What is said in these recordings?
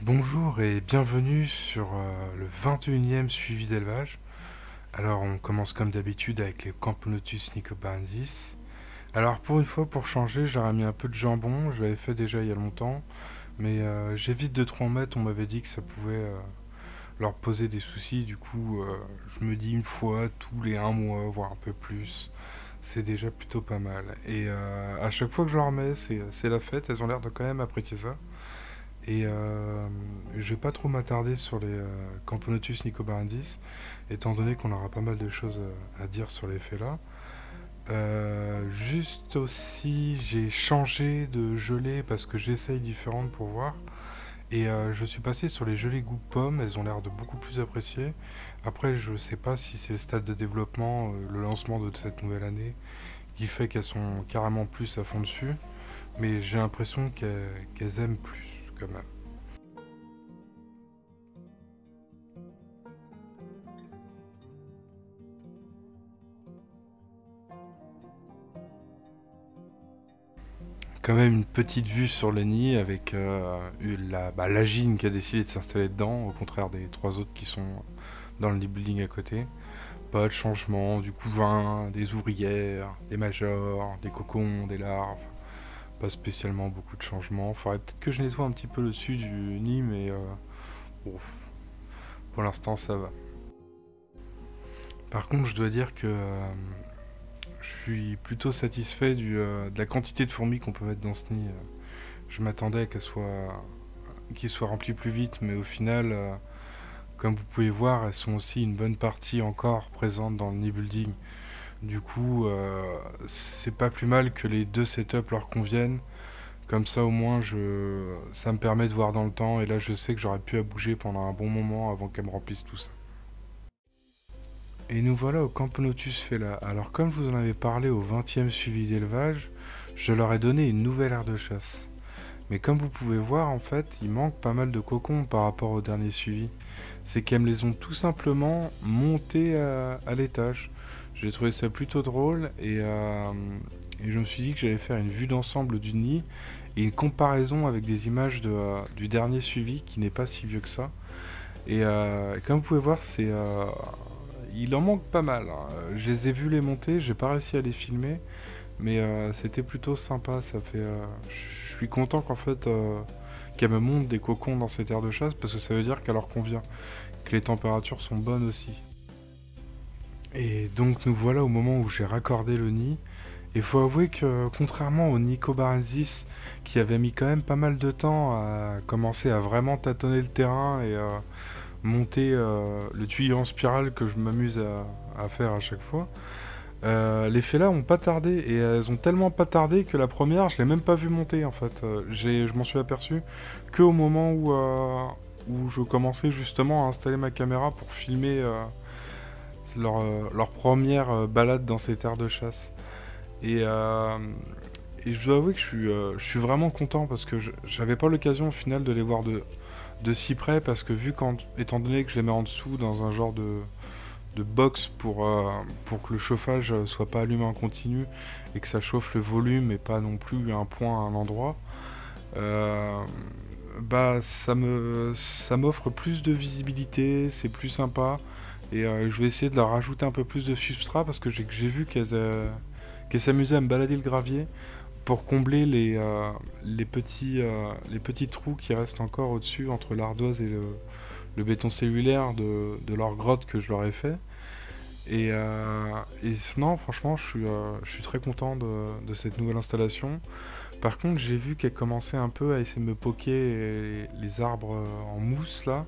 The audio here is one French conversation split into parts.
Bonjour et bienvenue sur le 21e suivi d'élevage. Alors on commence comme d'habitude avec les Camponotus nicobarensis. Alors pour une fois, pour changer, j'aurais mis un peu de jambon, je l'avais fait déjà il y a longtemps, mais j'évite de trop en mettre, on m'avait dit que ça pouvait leur poser des soucis, du coup je me dis une fois tous les un mois, voire un peu plus, c'est déjà plutôt pas mal. Et à chaque fois que je leur mets, c'est la fête, elles ont l'air de quand même apprécier ça. Et je vais pas trop m'attarder sur les Camponotus nicobarandis, étant donné qu'on aura pas mal de choses à dire sur les faits là. Juste aussi, j'ai changé de gelée parce que j'essaye différentes pour voir. Et je suis passé sur les gelées goût pomme, elles ont l'air de beaucoup plus apprécier. Après, je sais pas si c'est le stade de développement, le lancement de cette nouvelle année, qui fait qu'elles sont carrément plus à fond dessus. Mais j'ai l'impression qu'elles aiment plus quand même. Quand même une petite vue sur le nid avec la Gine qui a décidé de s'installer dedans, au contraire des trois autres qui sont dans le nid building à côté. Pas de changement, du couvain, des ouvrières, des majors, des cocons, des larves. Pas spécialement beaucoup de changements. Faudrait peut-être que je nettoie un petit peu le dessus du nid, mais bon, pour l'instant ça va. Par contre, je dois dire que je suis plutôt satisfait de la quantité de fourmis qu'on peut mettre dans ce nid. Je m'attendais à qu'il soit rempli plus vite, mais au final, comme vous pouvez voir, elles sont aussi une bonne partie encore présentes dans le nid building. Du coup, c'est pas plus mal que les deux setups leur conviennent. Comme ça, au moins, ça me permet de voir dans le temps. Et là, je sais que j'aurais pu à bouger pendant un bon moment avant qu'elles me remplissent tout ça. Et nous voilà au Camponotus Fela. Alors, comme je vous en avais parlé au 20e suivi d'élevage, je leur ai donné une nouvelle aire de chasse. Mais comme vous pouvez voir, en fait, il manque pas mal de cocons par rapport au dernier suivi. C'est qu'elles me les ont tout simplement montés à l'étage. J'ai trouvé ça plutôt drôle et je me suis dit que j'allais faire une vue d'ensemble du nid et une comparaison avec des images du dernier suivi qui n'est pas si vieux que ça. Et comme vous pouvez voir, il en manque pas mal, hein. Je les ai vus les monter, j'ai pas réussi à les filmer, mais c'était plutôt sympa. Je suis content qu'en fait qu'elle me monte des cocons dans cette aire de chasse parce que ça veut dire qu'elle leur convient, que les températures sont bonnes aussi. Et donc nous voilà au moment où j'ai raccordé le nid. Et faut avouer que contrairement au Nicobarensis qui avait mis quand même pas mal de temps à commencer à vraiment tâtonner le terrain et monter le tuyau en spirale que je m'amuse à faire à chaque fois, les félins ont pas tardé et elles ont tellement pas tardé que la première je l'ai même pas vu monter en fait. Je m'en suis aperçu que au moment où je commençais justement à installer ma caméra pour filmer leur première balade dans cette aire de chasse. Et, euh, et je dois avouer que je suis vraiment content parce que j'avais pas l'occasion au final de les voir de si près parce que étant donné que je les mets en dessous dans un genre de box pour que le chauffage soit pas allumé en continu et que ça chauffe le volume et pas non plus un point à un endroit, euh, bah ça m'offre plus de visibilité, c'est plus sympa et je vais essayer de leur rajouter un peu plus de substrat parce que j'ai vu qu'elles s'amusaient à me balader le gravier pour combler les petits trous qui restent encore au-dessus entre l'ardoise et le béton cellulaire de leur grotte que je leur ai fait. Et non, franchement, je suis très content de cette nouvelle installation. Par contre, j'ai vu qu'elle commençait un peu à essayer de me poquer les arbres en mousse là.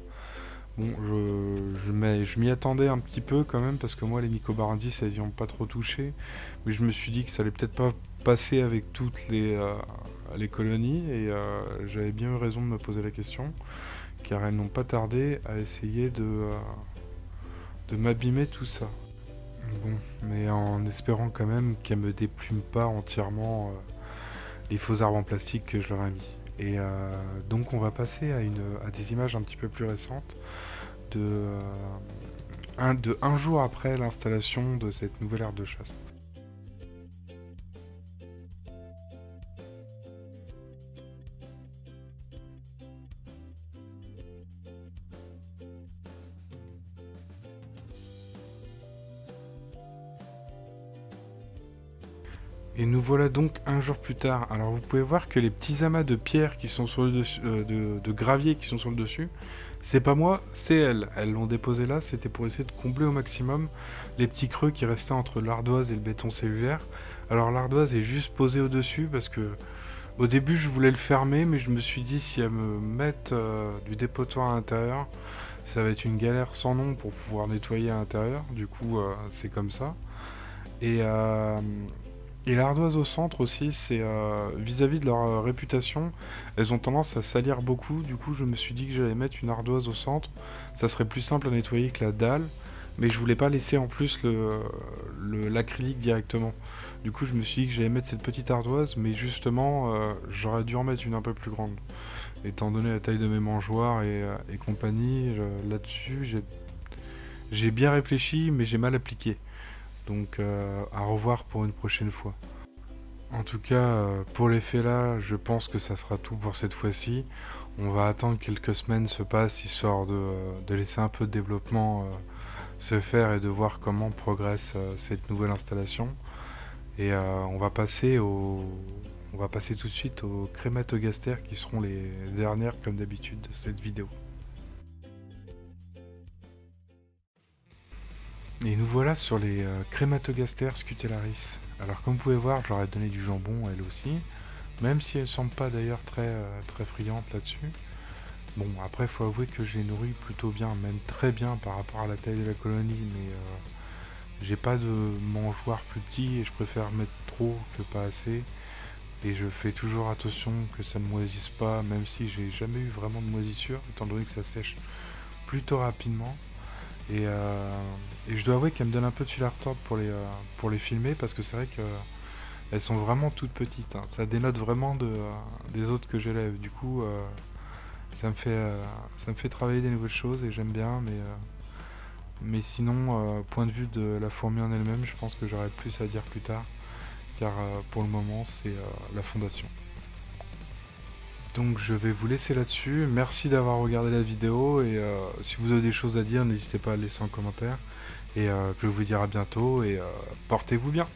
Bon, je m'y attendais un petit peu quand même parce que moi, les Nicobarandis, elles y ont pas trop touché. Mais je me suis dit que ça allait peut-être pas passer avec toutes les colonies et j'avais bien eu raison de me poser la question car elles n'ont pas tardé à essayer de m'abîmer tout ça. Bon, mais en espérant quand même qu'elle me déplume pas entièrement les faux arbres en plastique que je leur ai mis. Et donc on va passer à des images un petit peu plus récentes de, de un jour après l'installation de cette nouvelle aire de chasse. Et nous voilà donc un jour plus tard. Alors vous pouvez voir que les petits amas de pierre qui sont sur le dessus, de gravier qui sont sur le dessus, c'est pas moi, c'est elles. Elles l'ont déposé là, c'était pour essayer de combler au maximum les petits creux qui restaient entre l'ardoise et le béton cellulaire. Alors l'ardoise est juste posée au-dessus parce que au début je voulais le fermer, mais je me suis dit si elles me mettent du dépotoir à l'intérieur, ça va être une galère sans nom pour pouvoir nettoyer à l'intérieur. Du coup c'est comme ça. Et, euh, et l'ardoise au centre aussi, c'est vis-à-vis de leur réputation, elles ont tendance à salir beaucoup. Du coup, je me suis dit que j'allais mettre une ardoise au centre. Ça serait plus simple à nettoyer que la dalle, mais je voulais pas laisser en plus l'acrylique directement. Du coup, je me suis dit que j'allais mettre cette petite ardoise, mais justement, j'aurais dû en mettre une un peu plus grande. Étant donné la taille de mes mangeoires et compagnie, là-dessus, j'ai bien réfléchi, mais j'ai mal appliqué. Donc à revoir pour une prochaine fois. En tout cas, pour les faits là, je pense que ça sera tout pour cette fois-ci. On va attendre quelques semaines se passent, histoire de laisser un peu de développement se faire et de voir comment progresse cette nouvelle installation. Et on va passer tout de suite aux crémato-gastères qui seront les dernières comme d'habitude de cette vidéo. Et nous voilà sur les crématogastères scutellaris. Alors comme vous pouvez voir, je leur ai donné du jambon elle aussi, même si elle ne semble pas d'ailleurs très friande là-dessus. Bon, après faut avouer que je les nourris plutôt bien, même très bien par rapport à la taille de la colonie, mais j'ai pas de mangeoire plus petit et je préfère mettre trop que pas assez. Et je fais toujours attention que ça ne moisisse pas, même si j'ai jamais eu vraiment de moisissure, étant donné que ça sèche plutôt rapidement. Et je dois avouer qu'elle me donne un peu de fil à retordre pour les filmer parce que c'est vrai qu'elles sont vraiment toutes petites. Hein. Ça dénote vraiment des autres que j'élève. Du coup, ça me fait travailler des nouvelles choses et j'aime bien. Mais sinon, point de vue de la fourmi en elle-même, je pense que j'aurai plus à dire plus tard. Car pour le moment, c'est la fondation. Donc je vais vous laisser là-dessus. Merci d'avoir regardé la vidéo et si vous avez des choses à dire, n'hésitez pas à le laisser en commentaire. Et je vais vous dire à bientôt et portez-vous bien.